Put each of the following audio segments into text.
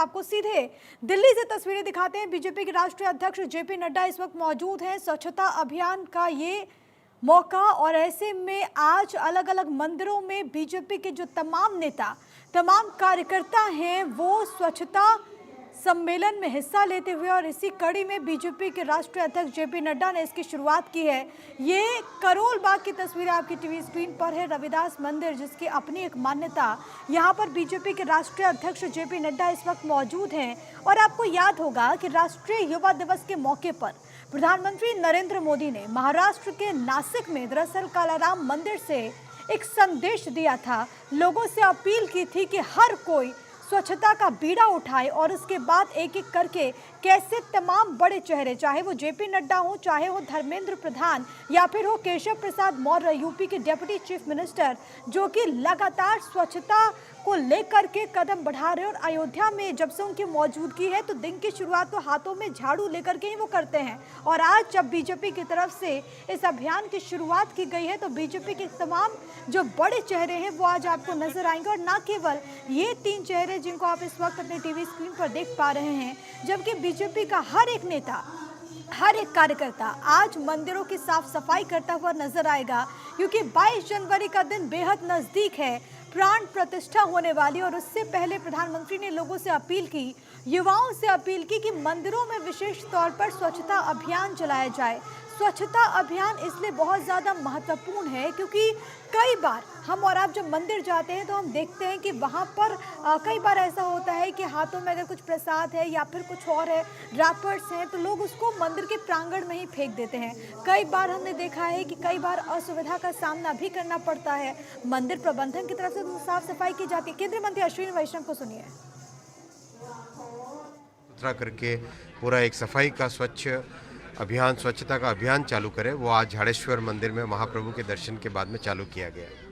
आपको सीधे दिल्ली से तस्वीरें दिखाते हैं। बीजेपी के राष्ट्रीय अध्यक्ष जेपी नड्डा इस वक्त मौजूद हैं। स्वच्छता अभियान का ये मौका और ऐसे में आज अलग अलग मंदिरों में बीजेपी के जो तमाम नेता, तमाम कार्यकर्ता हैं वो स्वच्छता सम्मेलन में हिस्सा लेते हुए और इसी कड़ी में बीजेपी के राष्ट्रीय अध्यक्ष जेपी नड्डा ने इसकी शुरुआत की है। ये करोल बाग की तस्वीर आपकी टीवी स्क्रीन पर है। रविदास मंदिर जिसकी अपनी एक मान्यता, यहाँ पर बीजेपी के राष्ट्रीय अध्यक्ष जेपी नड्डा इस वक्त मौजूद हैं। और आपको याद होगा कि राष्ट्रीय युवा दिवस के मौके पर प्रधानमंत्री नरेंद्र मोदी ने महाराष्ट्र के नासिक में दरअसल कालाराम मंदिर से एक संदेश दिया था। लोगों से अपील की थी कि हर कोई स्वच्छता का बीड़ा उठाए और उसके बाद एक एक करके कैसे तमाम बड़े चेहरे, चाहे वो जेपी नड्डा हो, चाहे हो धर्मेंद्र प्रधान या फिर हो केशव प्रसाद मौर्य यूपी के डिप्टी चीफ मिनिस्टर, जो कि लगातार स्वच्छता को लेकर के कदम बढ़ा रहे हैं। और अयोध्या में जब से उनकी मौजूदगी है तो दिन की शुरुआत तो हाथों में झाड़ू लेकर के ही वो करते हैं। और आज जब बीजेपी की तरफ से इस अभियान की शुरुआत की गई है तो बीजेपी के तमाम जो बड़े चेहरे हैं वो आज आपको नजर आएंगे। और ना केवल ये 3 चेहरे जिनको आप इस वक्त अपने टीवी स्क्रीन पर देख पा रहे हैं, जबकि बीजेपी का हर एक नेता, हर एक कार्यकर्ता आज मंदिरों की साफ सफाई करता हुआ नजर आएगा, क्योंकि 22 जनवरी का दिन बेहद नजदीक है, प्राण प्रतिष्ठा होने वाली। और उससे पहले प्रधानमंत्री ने लोगों से अपील की, युवाओं से अपील की कि मंदिरों में विशेष तौर पर स्वच्छता अभियान चलाया जाए। स्वच्छता अभियान इसलिए बहुत ज़्यादा महत्वपूर्ण है क्योंकि कई बार हम और आप जब मंदिर जाते हैं तो हम देखते हैं कि वहाँ पर कई बार ऐसा होता है कि हाथों में अगर कुछ प्रसाद है या फिर कुछ और है, रैपर्स हैं, तो लोग उसको मंदिर के प्रांगण में ही फेंक देते हैं। कई बार हमने देखा है कि कई बार असुविधा का सामना भी करना पड़ता है। मंदिर प्रबंधन की तरफ से तो साफ सफाई की जाती है। केंद्रीय मंत्री अश्विनी वैष्णव को सुनिए। करके पूरा एक सफाई का अभियान, स्वच्छता का अभियान चालू करें, वो आज झाड़ेश्वर मंदिर में महाप्रभु के दर्शन के बाद में चालू किया गया।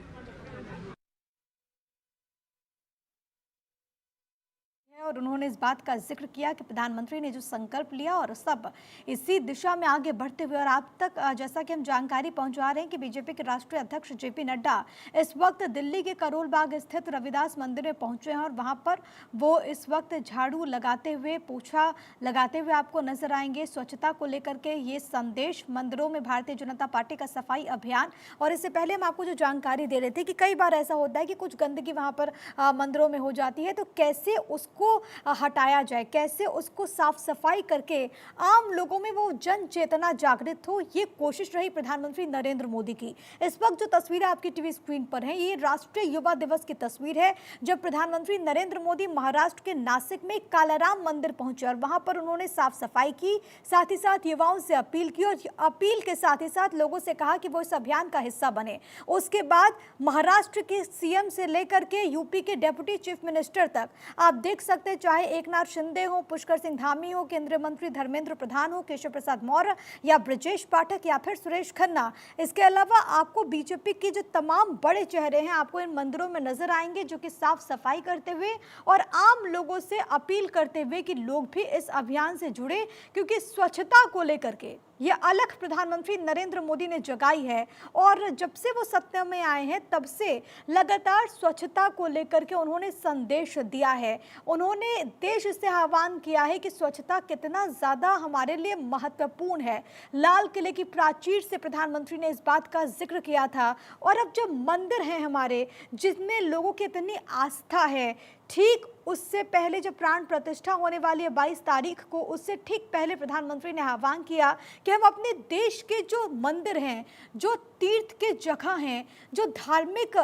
और उन्होंने इस बात का जिक्र किया कि प्रधानमंत्री ने जो संकल्प लिया और सब इसी दिशा में आगे बढ़ते हुए, और आप तक जैसा कि हम जानकारी पहुंचा रहे हैं कि बीजेपी के राष्ट्रीय अध्यक्ष जेपी नड्डा इस वक्त दिल्ली के करोल बाग स्थित रविदास मंदिर में पहुंचे हैं और वहां पर वो इस वक्त झाड़ू लगाते हुए, पोछा लगाते हुए आपको नजर आएंगे। स्वच्छता को लेकर के ये संदेश मंदिरों में भारतीय जनता पार्टी का सफाई अभियान। और इससे पहले हम आपको जो जानकारी दे रहे थे कि कई बार ऐसा होता है कि कुछ गंदगी वहां पर मंदिरों में हो जाती है, तो कैसे उसको हटाया जाए, कैसे उसको साफ सफाई करके आम लोगों में वो जन चेतना जागृत हो, ये कोशिश रही प्रधानमंत्री नरेंद्र मोदी की। इस वक्त जो तस्वीरें आपकी टीवी स्क्रीन पर हैं, ये राष्ट्रीय युवा दिवस की तस्वीर है, जब प्रधानमंत्री नरेंद्र मोदी महाराष्ट्र के नासिक में कालाराम मंदिर पहुंचे और वहां पर उन्होंने साफ सफाई की, साथ ही साथ युवाओं से अपील की और अपील के साथ ही साथ लोगों से कहा कि वो इस अभियान का हिस्सा बने। उसके बाद महाराष्ट्र के सीएम से लेकर के यूपी के डिप्टी चीफ मिनिस्टर तक आप देख सकते हैं, चाहे एकनाथ शिंदे हो, पुष्कर सिंह धामी हो, केंद्रीय मंत्री धर्मेंद्र प्रधान हो, केशव प्रसाद मौर्य या ब्रजेश पाठक या फिर सुरेश खन्ना। इसके अलावा आपको बीजेपी के जो तमाम बड़े चेहरे हैं आपको इन मंदिरों में नजर आएंगे, जो कि साफ सफाई करते हुए और आम लोगों से अपील करते हुए कि लोग भी इस अभियान से जुड़े, क्योंकि स्वच्छता को लेकर के ये अलख प्रधानमंत्री नरेंद्र मोदी ने जगाई है। और जब से वो सत्ता में आए हैं तब से लगातार स्वच्छता को लेकर के उन्होंने संदेश दिया है। उन्होंने देश से आह्वान किया है कि स्वच्छता कितना ज़्यादा हमारे लिए महत्वपूर्ण है। लाल किले की प्राचीर से प्रधानमंत्री ने इस बात का जिक्र किया था। और अब जब मंदिर हैं हमारे जिसमें लोगों की इतनी आस्था है, ठीक उससे पहले जब प्राण प्रतिष्ठा होने वाली है 22 तारीख को, उससे ठीक पहले प्रधानमंत्री ने आह्वान किया कि हम अपने देश के जो मंदिर हैं, जो तीर्थ के जगह हैं, जो धार्मिक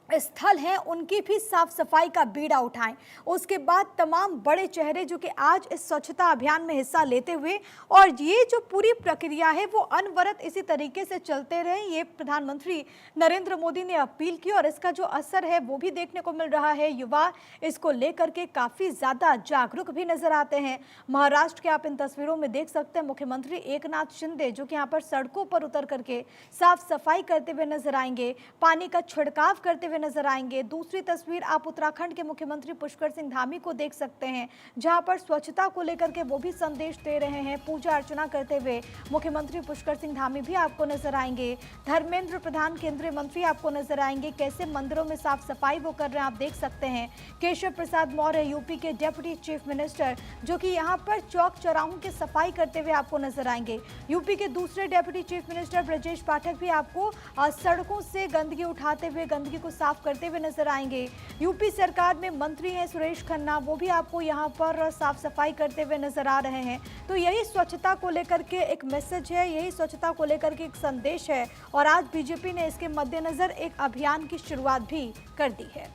स्थल हैं, उनकी भी साफ सफाई का बीड़ा उठाएं। उसके बाद तमाम बड़े चेहरे जो कि आज इस स्वच्छता अभियान में हिस्सा लेते हुए, और ये जो पूरी प्रक्रिया है वो अनवरत इसी तरीके से चलते रहे, ये प्रधानमंत्री नरेंद्र मोदी ने अपील की। और इसका जो असर है वो भी देखने को मिल रहा है। युवा इसको लेकर के काफ़ी ज़्यादा जागरूक भी नजर आते हैं। महाराष्ट्र के आप इन तस्वीरों में देख सकते हैं मुख्यमंत्री एकनाथ शिंदे, जो कि यहाँ पर सड़कों पर उतर करके साफ सफाई करते हुए नजर आएंगे, पानी का छिड़काव करते हुए नजर आएंगे। दूसरी तस्वीर आप उत्तराखंड के मुख्यमंत्री पुष्कर सिंह धामी को देख सकते हैं, जहां पर स्वच्छता को लेकर के वो भी संदेश दे रहे हैं। पूजा अर्चना करते हुए मुख्यमंत्री पुष्कर सिंह धामी भी आपको नजर आएंगे। धर्मेंद्र प्रधान केंद्रीय मंत्री आपको नजर आएंगे, कैसे मंदिरों में साफ सफाई वो कर रहे हैं आप देख सकते हैं। केशव प्रसाद मौर्य यूपी के डेप्यूटी चीफ मिनिस्टर, जो कि यहां पर चौक चौराहों की सफाई करते हुए आपको नजर आएंगे। यूपी के दूसरे deputy chief minister Brajesh Pathak भी आपको सड़कों से गंदगी उठाते हुए, गंदगी को साफ करते हुए नजर आएंगे। यूपी सरकार में मंत्री हैं सुरेश खन्ना, वो भी आपको यहां पर साफ सफाई करते हुए नजर आ रहे हैं। तो यही स्वच्छता को लेकर के एक मैसेज है, यही स्वच्छता को लेकर के एक संदेश है और आज बीजेपी ने इसके मद्देनजर एक अभियान की शुरुआत भी कर दी है।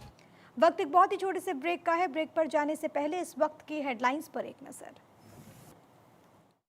वक्त एक बहुत ही छोटे से ब्रेक का है। ब्रेक पर जाने से पहले इस वक्त की हेडलाइंस पर एक नजर।